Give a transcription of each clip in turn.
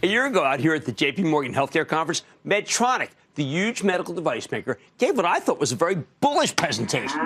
A year ago out here at the J.P. Morgan Healthcare Conference, Medtronic, the huge medical device maker, gave what I thought was a very bullish presentation.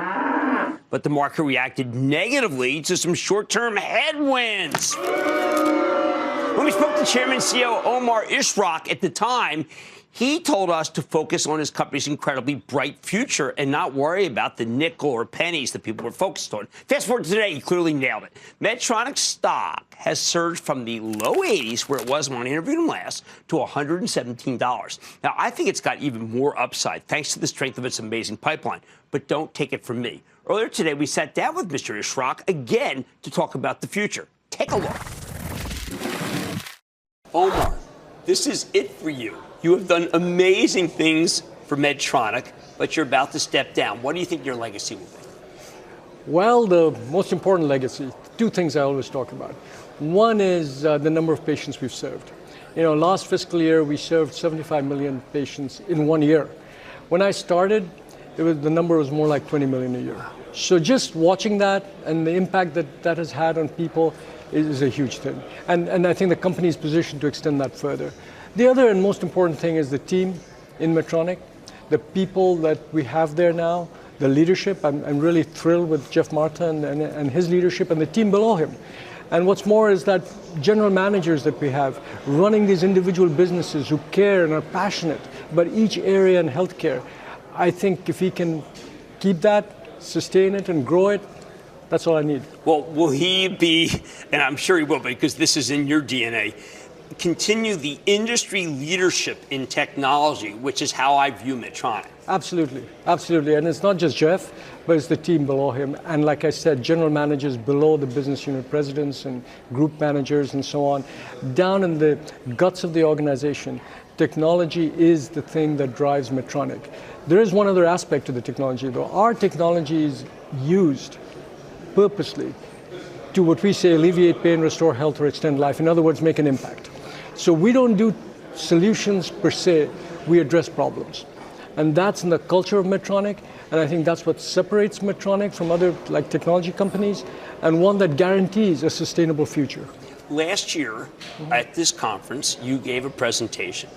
But the market reacted negatively to some short-term headwinds. When we spoke to Chairman and CEO Omar Ishceorak at the time, he told us to focus on his company's incredibly bright future and not worry about the nickel or pennies that people were focused on. Fast forward to today, he clearly nailed it. Medtronic's stock has surged from the low 80s, where it was when I interviewed him last, to $117. Now, I think it's got even more upside, thanks to the strength of its amazing pipeline. But don't take it from me. Earlier today, we sat down with Mr. Ishceorak again to talk about the future. Take a look. Omar, this is it for you. You have done amazing things for Medtronic, but you're about to step down. What do you think your legacy will be? Well, the most important legacy, two things I always talk about. One is the number of patients we've served. Last fiscal year, we served 75 million patients in 1 year. When I started, the number was more like 20 million a year. So just watching that and the impact that has had on people is a huge thing. And I think the company is positioned to extend that further. The other and most important thing is the team in Medtronic, the people that we have there now, the leadership. I'm really thrilled with Jeff Martha and his leadership and the team below him. And what's more is that general managers that we have running these individual businesses who care and are passionate about each area in healthcare. I think if he can keep that, sustain it, and grow it, that's all I need. Well, will he be, and I'm sure he will be, because this is in your DNA, continue the industry leadership in technology, which is how I view Medtronic? Absolutely, absolutely. And it's not just Jeff, but it's the team below him. And like I said, general managers below the business unit presidents and group managers and so on. Down in the guts of the organization, technology is the thing that drives Medtronic. There is one other aspect to the technology, though. Our technology is used purposely to what we say alleviate pain, restore health, or extend life. In other words, make an impact. So we don't do solutions per se, we address problems. And that's in the culture of Medtronic, and I think that's what separates Medtronic from other technology companies, and one that guarantees a sustainable future. Last year, at this conference, you gave a presentation.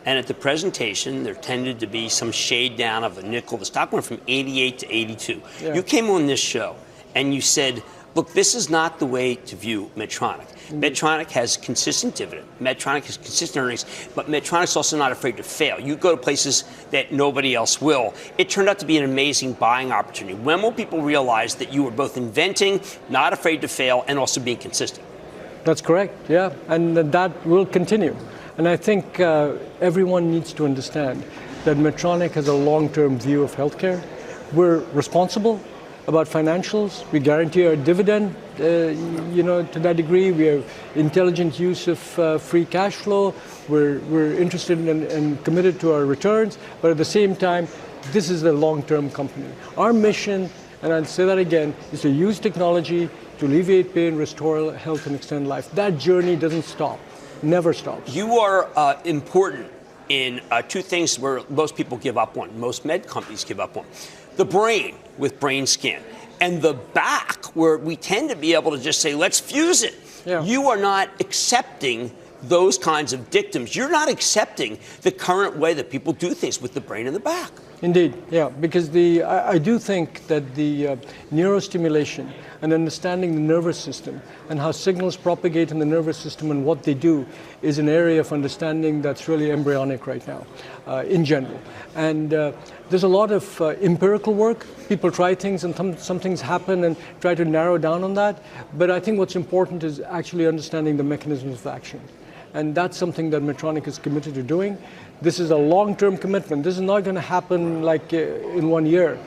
And at the presentation, there tended to be some shade down of the nickel. The stock went from 88 to 82. Yeah. You came on this show, and you said, look, this is not the way to view Medtronic. Medtronic has consistent dividend. Medtronic has consistent earnings, but Medtronic's also not afraid to fail. You go to places that nobody else will. It turned out to be an amazing buying opportunity. When will people realize that you were both inventing, not afraid to fail, and also being consistent? That's correct, yeah, and that will continue. And I think everyone needs to understand that Medtronic has a long-term view of healthcare. We're responsible about financials. We guarantee our dividend, to that degree. We have intelligent use of free cash flow. We're interested in and committed to our returns. But at the same time, this is a long-term company. Our mission, and I'll say that again, is to use technology to alleviate pain, restore health, and extend life. That journey doesn't stop, never stops. You are important in two things where most people give up on, most med companies give up on. The brain with brain scan, and the back where we tend to be able to just say, let's fuse it. Yeah. You are not accepting those kinds of dictums. You're not accepting the current way that people do things with the brain in the back. Indeed, yeah, because I do think that the neurostimulation and understanding the nervous system and how signals propagate in the nervous system and what they do is an area of understanding that's really embryonic right now, in general. And there's a lot of empirical work. People try things and some things happen and try to narrow down on that. But I think what's important is actually understanding the mechanisms of action. And that's something that Medtronic is committed to doing. This is a long-term commitment. This is not going to happen like in 1 year,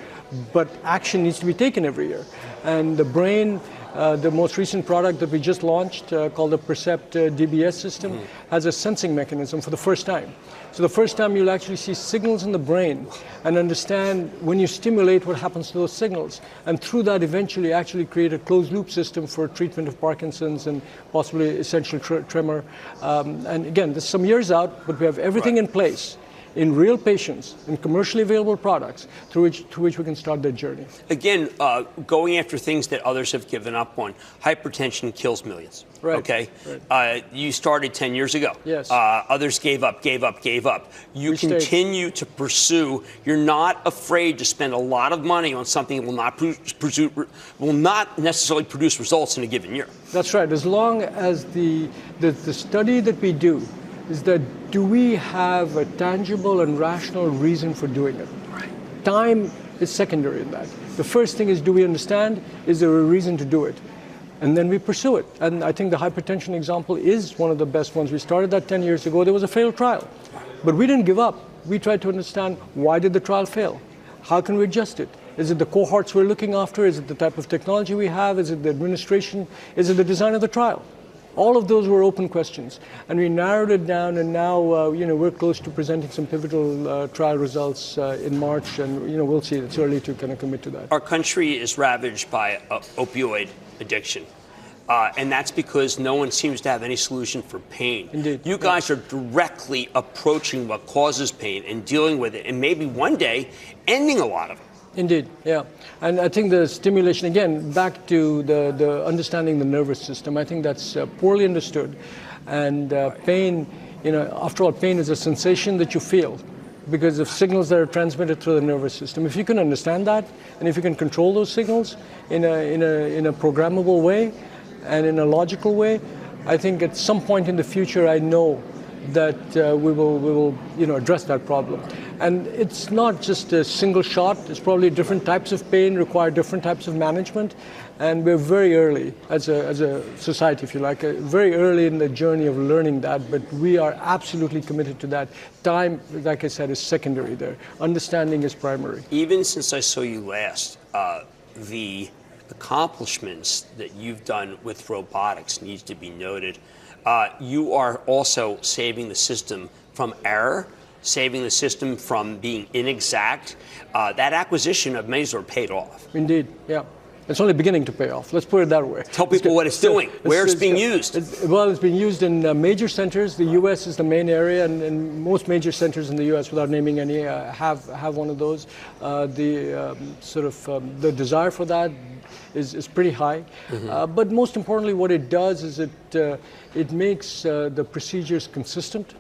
but action needs to be taken every year. And the brain, the most recent product that we just launched called the Percept DBS system has a sensing mechanism for the first time. So the first time you'll actually see signals in the brain and understand when you stimulate what happens to those signals. And through that eventually actually create a closed loop system for treatment of Parkinson's and possibly essential tremor. And again, this is some years out, but we have everything in place. in real patients, in commercially available products, through which we can start their journey. Again, going after things that others have given up on. Hypertension kills millions. Right. Okay. Right. You started 10 years ago. Yes. Others gave up. You continue to pursue. You're not afraid to spend a lot of money on something that will not necessarily produce results in a given year. That's right. As long as the study that we do is that, do we have a tangible and rational reason for doing it? Right. Time is secondary in that. The first thing is, do we understand? Is there a reason to do it? And then we pursue it. And I think the hypertension example is one of the best ones. We started that 10 years ago. There was a failed trial. But we didn't give up. We tried to understand, why did the trial fail? How can we adjust it? Is it the cohorts we're looking after? Is it the type of technology we have? Is it the administration? Is it the design of the trial? All of those were open questions, and we narrowed it down, and now we're close to presenting some pivotal trial results in March, and we'll see. It's early to kind of commit to that. Our country is ravaged by opioid addiction, and that's because no one seems to have any solution for pain. Indeed. You guys are directly approaching what causes pain and dealing with it, and maybe one day ending a lot of it. Indeed, yeah. And I think the stimulation, again, back to the understanding the nervous system, I think that's poorly understood. And pain, after all, pain is a sensation that you feel because of signals that are transmitted through the nervous system. If you can understand that, and if you can control those signals in a programmable way and in a logical way, I think at some point in the future, I know that we will address that problem. And it's not just a single shot. It's probably different types of pain require different types of management. And we're very early as a society, if you like, very early in the journey of learning that, but we are absolutely committed to that. Time, like I said, is secondary there. Understanding is primary. Even since I saw you last, the accomplishments that you've done with robotics needs to be noted. You are also saving the system from error, saving the system from being inexact. That acquisition of Mazor paid off. Indeed, yeah. It's only beginning to pay off. Let's put it that way. Tell people what it's doing, where it's being used. It's being used in major centers. The U.S. is the main area, and most major centers in the U.S., without naming any, have one of those. The desire for that is pretty high. Mm-hmm. But most importantly, what it does is it makes the procedures consistent.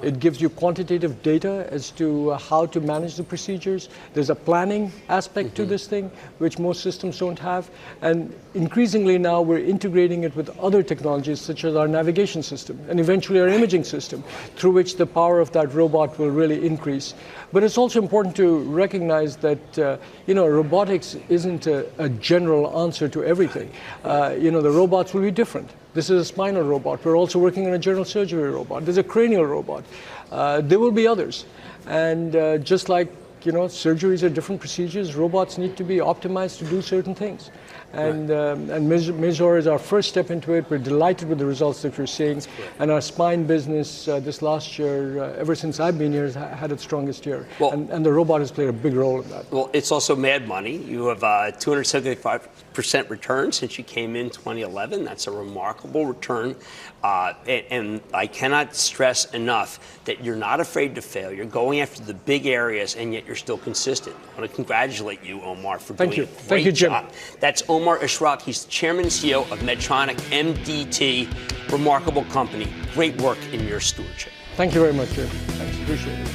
It gives you quantitative data as to how to manage the procedures. There's a planning aspect to this thing, which most systems don't have. And increasingly now we're integrating it with other technologies, such as our navigation system and eventually our imaging system, through which the power of that robot will really increase. But it's also important to recognize that robotics isn't a general answer to everything. The robots will be different. This is a spinal robot. We're also working on a general surgery robot. There's a cranial robot. There will be others. And just like surgeries are different procedures, robots need to be optimized to do certain things. And Mazor is our first step into it. We're delighted with the results that we're seeing. And our spine business this last year, ever since I've been here, has had its strongest year. Well, and the robot has played a big role in that. Well, it's also mad money. You have 275% return since you came in 2011. That's a remarkable return. And I cannot stress enough that you're not afraid to fail. You're going after the big areas, and yet you're still consistent. I want to congratulate you, Omar, for doing a great Thank you, Jim. job. That's Omar Ishceorak. He's the chairman and CEO of Medtronic, MDT. Remarkable company. Great work in your stewardship. Thank you very much, Jim. Thanks. Appreciate it.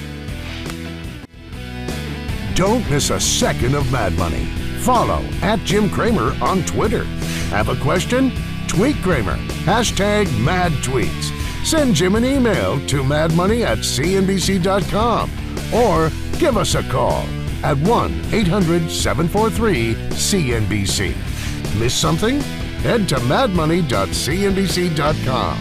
Don't miss a second of Mad Money. Follow @Jim Cramer on Twitter. Have a question? Tweet Cramer. #MadTweets. Send Jim an email to madmoney@cnbc.com or give us a call at 1-800-743-CNBC. Miss something? Head to madmoney.cnbc.com.